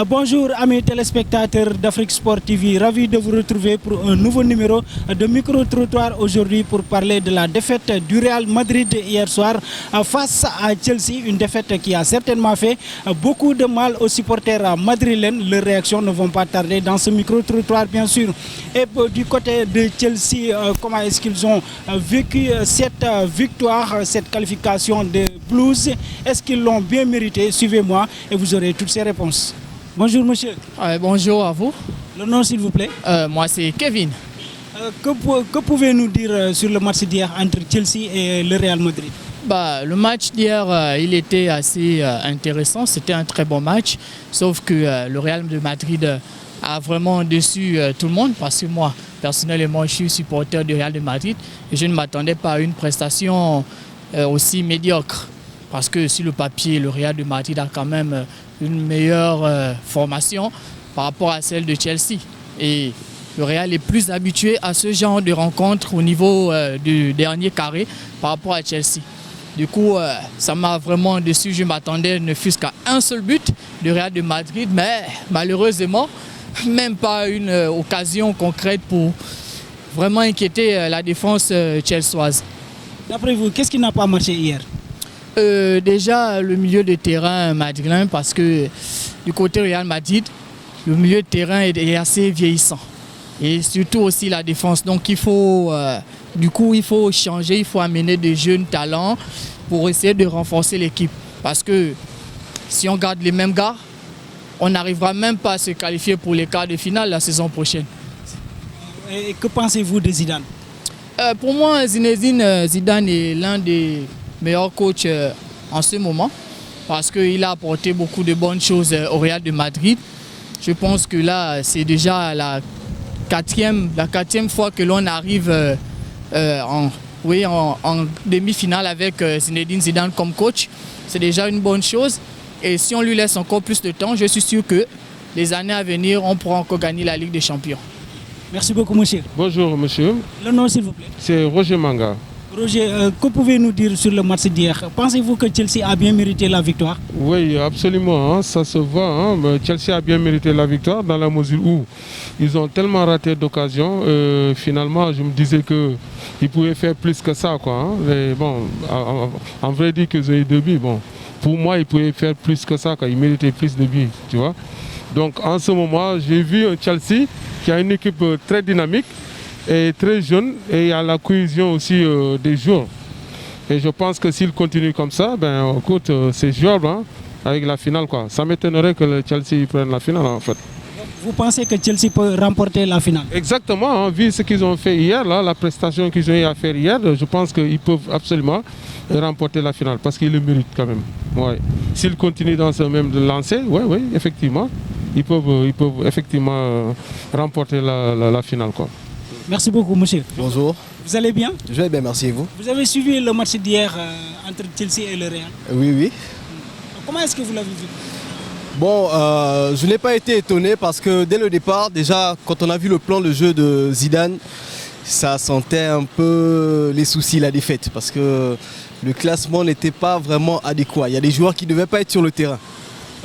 Bonjour amis téléspectateurs d'Afrique Sport TV, ravi de vous retrouver pour un nouveau numéro de Micro-Trottoir aujourd'hui pour parler de la défaite du Real Madrid hier soir face à Chelsea, une défaite qui a certainement fait beaucoup de mal aux supporters madrilènes. Leurs réactions ne vont pas tarder dans ce Micro-Trottoir bien sûr. Et du côté de Chelsea, comment est-ce qu'ils ont vécu cette victoire, cette qualification de Blues? Est-ce qu'ils l'ont bien mérité? Suivez-moi et vous aurez toutes ces réponses. Bonjour monsieur. Bonjour à vous. Le nom s'il vous plaît. Moi c'est Kevin. Que pouvez-vous nous dire sur le match d'hier entre Chelsea et le Real Madrid? Le match d'hier, il était assez intéressant. C'était un très bon match. Sauf que le Real de Madrid a vraiment déçu tout le monde. Parce que moi, personnellement, je suis supporter du Real de Madrid. Et je ne m'attendais pas à une prestation aussi médiocre. Parce que sur le papier, le Real de Madrid a quand même une meilleure formation par rapport à celle de Chelsea. Et le Real est plus habitué à ce genre de rencontre au niveau du dernier carré par rapport à Chelsea. Du coup, ça m'a vraiment déçu. Je m'attendais ne fût-ce qu'à un seul but du Real de Madrid. Mais malheureusement, même pas une occasion concrète pour vraiment inquiéter la défense chelsoise. D'après vous, qu'est-ce qui n'a pas marché hier? Déjà le milieu de terrain madrilène, parce que du côté Real Madrid, le milieu de terrain est assez vieillissant. Et surtout aussi la défense. Donc il faut changer, il faut amener de jeunes talents pour essayer de renforcer l'équipe. Parce que si on garde les mêmes gars, on n'arrivera même pas à se qualifier pour les quarts de finale la saison prochaine. Et que pensez-vous de Zidane? Pour moi, Zinedine Zidane est l'un des meilleur coach en ce moment parce qu'il a apporté beaucoup de bonnes choses au Real de Madrid. Je pense que là, c'est déjà la quatrième fois que l'on arrive en demi-finale avec Zinedine Zidane comme coach. C'est déjà une bonne chose. Et si on lui laisse encore plus de temps, je suis sûr que les années à venir, on pourra encore gagner la Ligue des Champions. Merci beaucoup monsieur. Bonjour monsieur. Le nom s'il vous plaît. C'est Roger Manga. Roger, que pouvez-vous nous dire sur le match d'hier? Pensez-vous que Chelsea a bien mérité la victoire? Oui, absolument, hein, ça se voit. Hein. Chelsea a bien mérité la victoire dans la mesure où ils ont tellement raté d'occasions. Finalement, je me disais qu'ils pouvaient faire plus que ça, quoi. Hein. Mais bon, en vrai dire qu'ils ont eu 2 buts. Bon, pour moi, ils pouvaient faire plus que ça, quoi. Ils méritaient plus de buts, tu vois. Donc en ce moment, j'ai vu un Chelsea qui a une équipe très dynamique et très jeune, et il y a la cohésion aussi des joueurs. Et je pense que s'il continue comme ça, écoute, c'est jouable hein, avec la finale, quoi. Ça m'étonnerait que le Chelsea prenne la finale en fait. Vous pensez que Chelsea peut remporter la finale? Exactement, hein, vu ce qu'ils ont fait hier, là, la prestation qu'ils ont eu à faire hier, je pense qu'ils peuvent absolument remporter la finale parce qu'ils le méritent quand même. Ouais. S'ils continuent dans ce même lancé, oui, effectivement, ils peuvent effectivement remporter la finale, quoi. Merci beaucoup, monsieur. Bonjour. Vous allez bien? Je vais bien, merci et vous? Vous avez suivi le match d'hier entre Chelsea et le Real? Oui. Comment est-ce que vous l'avez vu? Bon, je n'ai pas été étonné parce que dès le départ, déjà, quand on a vu le plan de jeu de Zidane, ça sentait un peu les soucis, la défaite, parce que le classement n'était pas vraiment adéquat. Il y a des joueurs qui ne devaient pas être sur le terrain.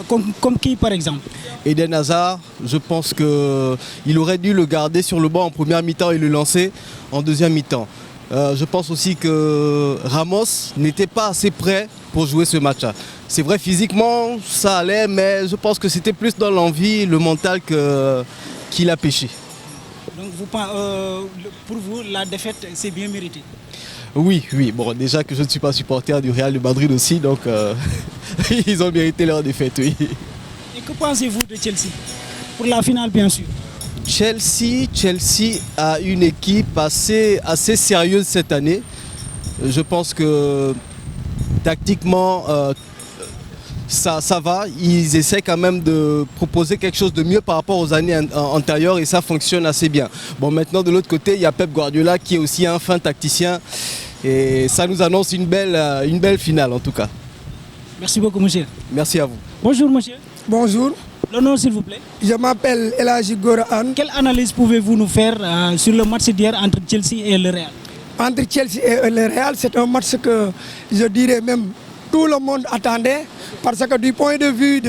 Comme qui par exemple? Eden Hazard, je pense qu'il aurait dû le garder sur le banc en première mi-temps et le lancer en deuxième mi-temps. Je pense aussi que Ramos n'était pas assez prêt pour jouer ce match-là. C'est vrai, physiquement, ça allait, mais je pense que c'était plus dans l'envie, le mental qu'il a pêché. Donc pour vous, la défaite, c'est bien mérité? Oui. Bon, déjà que je ne suis pas supporter du Real de Madrid aussi, donc ils ont mérité leur défaite, oui. Et que pensez-vous de Chelsea? Pour la finale, bien sûr. Chelsea a une équipe assez sérieuse cette année. Je pense que tactiquement, ça va. Ils essaient quand même de proposer quelque chose de mieux par rapport aux années antérieures et ça fonctionne assez bien. Bon, maintenant de l'autre côté, il y a Pep Guardiola qui est aussi un fin tacticien et ça nous annonce une belle finale en tout cas. Merci beaucoup, monsieur. Merci à vous. Bonjour, monsieur. Bonjour. Le nom, s'il vous plaît. Je m'appelle Elhaji Goran. Quelle analyse pouvez-vous nous faire sur le match d'hier entre Chelsea et le Real? Entre Chelsea et le Real, c'est un match que je dirais même tout le monde attendait parce que du point de vue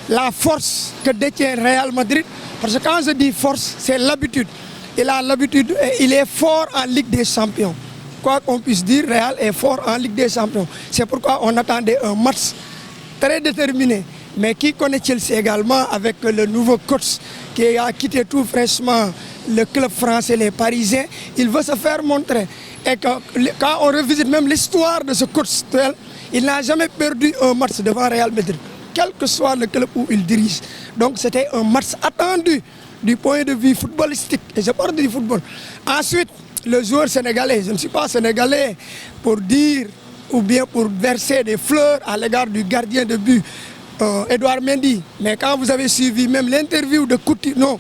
la force que détient Real Madrid. Parce que quand je dis force, c'est l'habitude. Il a l'habitude, il est fort en Ligue des Champions. Quoi qu'on puisse dire, Real est fort en Ligue des Champions. C'est pourquoi on attendait un match très déterminé. Mais qui connaît Chelsea également avec le nouveau coach qui a quitté tout fraîchement le club français, les Parisiens, il veut se faire montrer. Et quand on revisite même l'histoire de ce coach, il n'a jamais perdu un match devant Real Madrid, quel que soit le club où il dirige. Donc c'était un match attendu du point de vue footballistique. Et je parle du football. Ensuite, le joueur sénégalais, je ne suis pas sénégalais pour dire ou bien pour verser des fleurs à l'égard du gardien de but, Edouard Mendy. Mais quand vous avez suivi même l'interview de Coutinho,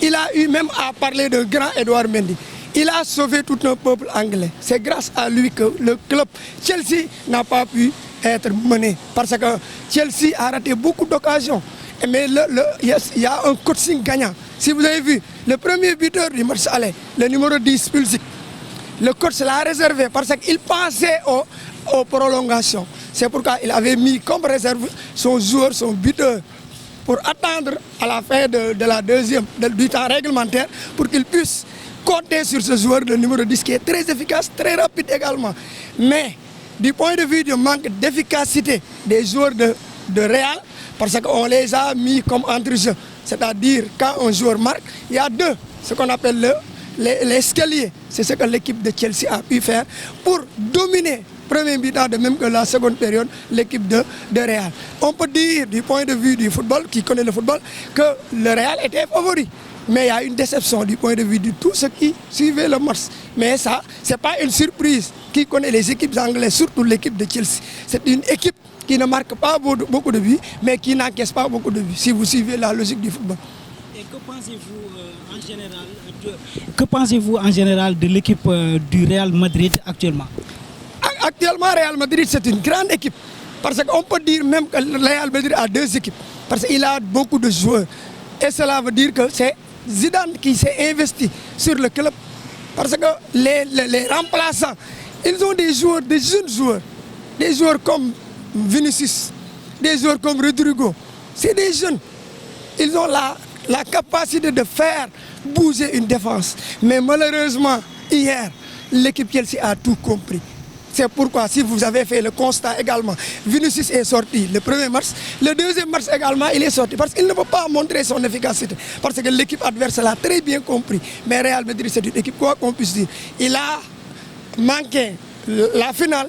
il a eu même à parler de grand Edouard Mendy. Il a sauvé tout un peuple anglais. C'est grâce à lui que le club Chelsea n'a pas pu être mené. Parce que Chelsea a raté beaucoup d'occasions. Mais il y a un coaching gagnant. Si vous avez vu, le premier buteur du match aller, le numéro 10, Pulisic, le coach l'a réservé parce qu'il pensait aux prolongations. C'est pourquoi il avait mis comme réserve son joueur, son buteur, pour attendre à la fin du temps réglementaire pour qu'il puisse compter sur ce joueur, le numéro 10, qui est très efficace, très rapide également. Mais du point de vue du manque d'efficacité des joueurs de Real, parce qu'on les a mis comme entre-jeux, c'est-à-dire quand un joueur marque, il y a deux, ce qu'on appelle l'escalier. C'est ce que l'équipe de Chelsea a pu faire pour dominer premier mi-temps, de même que la seconde période, l'équipe de Real. On peut dire, du point de vue du football, qui connaît le football, que le Real était favori. Mais il y a une déception du point de vue de tous ceux qui suivaient le match. Mais ça, ce n'est pas une surprise. Qui connaît les équipes anglaises, surtout l'équipe de Chelsea. C'est une équipe qui ne marque pas beaucoup de buts, mais qui n'encaisse pas beaucoup de buts, si vous suivez la logique du football. Et que pensez-vous en général de l'équipe du Real Madrid actuellement? Actuellement, Real Madrid, c'est une grande équipe. Parce qu'on peut dire même que le Real Madrid a deux équipes. Parce qu'il a beaucoup de joueurs. Et cela veut dire que c'est Zidane qui s'est investi sur le club. Parce que les remplaçants, ils ont des joueurs, des jeunes joueurs. Des joueurs comme Vinicius, des joueurs comme Rodrigo. C'est des jeunes. Ils ont la capacité de faire bouger une défense. Mais malheureusement, hier, l'équipe Chelsea a tout compris. C'est pourquoi, si vous avez fait le constat également, Vinicius est sorti le premier match. Le deuxième match également, il est sorti parce qu'il ne peut pas montrer son efficacité. Parce que l'équipe adverse l'a très bien compris. Mais Real Madrid, c'est une équipe, quoi qu'on puisse dire. Il a manqué la finale.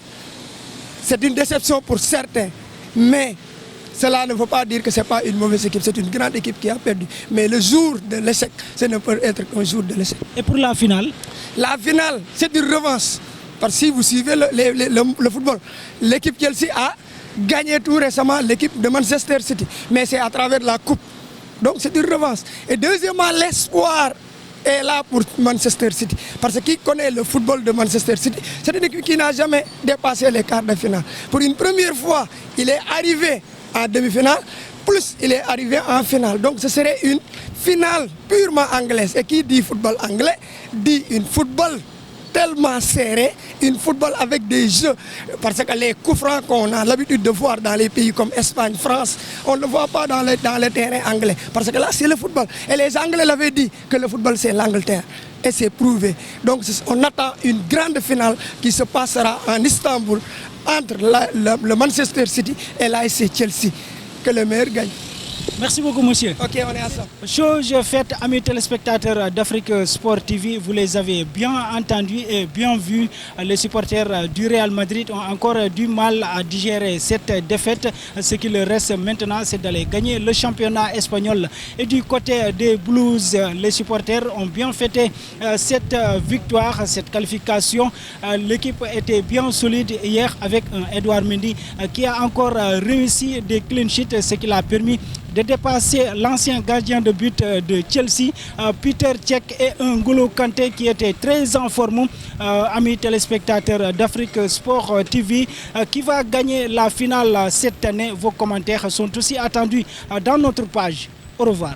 C'est une déception pour certains. Mais cela ne veut pas dire que ce n'est pas une mauvaise équipe. C'est une grande équipe qui a perdu. Mais le jour de l'échec, ce ne peut être qu'un jour de l'échec. Et pour la finale? La finale, c'est une revanche. Parce que si vous suivez le football, l'équipe Chelsea a gagné tout récemment l'équipe de Manchester City. Mais c'est à travers la coupe. Donc c'est une revanche. Et deuxièmement, l'espoir est là pour Manchester City. Parce que qui connaît le football de Manchester City, c'est une équipe qui n'a jamais dépassé les quarts de finale. Pour une première fois, il est arrivé en demi-finale, plus il est arrivé en finale. Donc ce serait une finale purement anglaise. Et qui dit football anglais, dit une football tellement serré, une football avec des jeux, parce que les coups francs qu'on a l'habitude de voir dans les pays comme Espagne, France, on ne le voit pas dans les terrains anglais, parce que là c'est le football. Et les Anglais l'avaient dit que le football c'est l'Angleterre, et c'est prouvé. Donc on attend une grande finale qui se passera en Istanbul entre le Manchester City et l'AS Chelsea. Que le meilleur gagne. Merci beaucoup, monsieur. Ok, on est ensemble. Chose faite, amis téléspectateurs d'Afrique Sport TV, vous les avez bien entendus et bien vus. Les supporters du Real Madrid ont encore du mal à digérer cette défaite. Ce qui leur reste maintenant, c'est d'aller gagner le championnat espagnol. Et du côté des Blues, les supporters ont bien fêté cette victoire, cette qualification. L'équipe était bien solide hier avec un Edouard Mendy qui a encore réussi des clean sheets, ce qui l'a permis de dépasser l'ancien gardien de but de Chelsea, Peter Cech, et un N'Golo Kanté qui était très en forme, amis téléspectateurs d'Afrique Sport TV, qui va gagner la finale cette année. Vos commentaires sont aussi attendus dans notre page. Au revoir.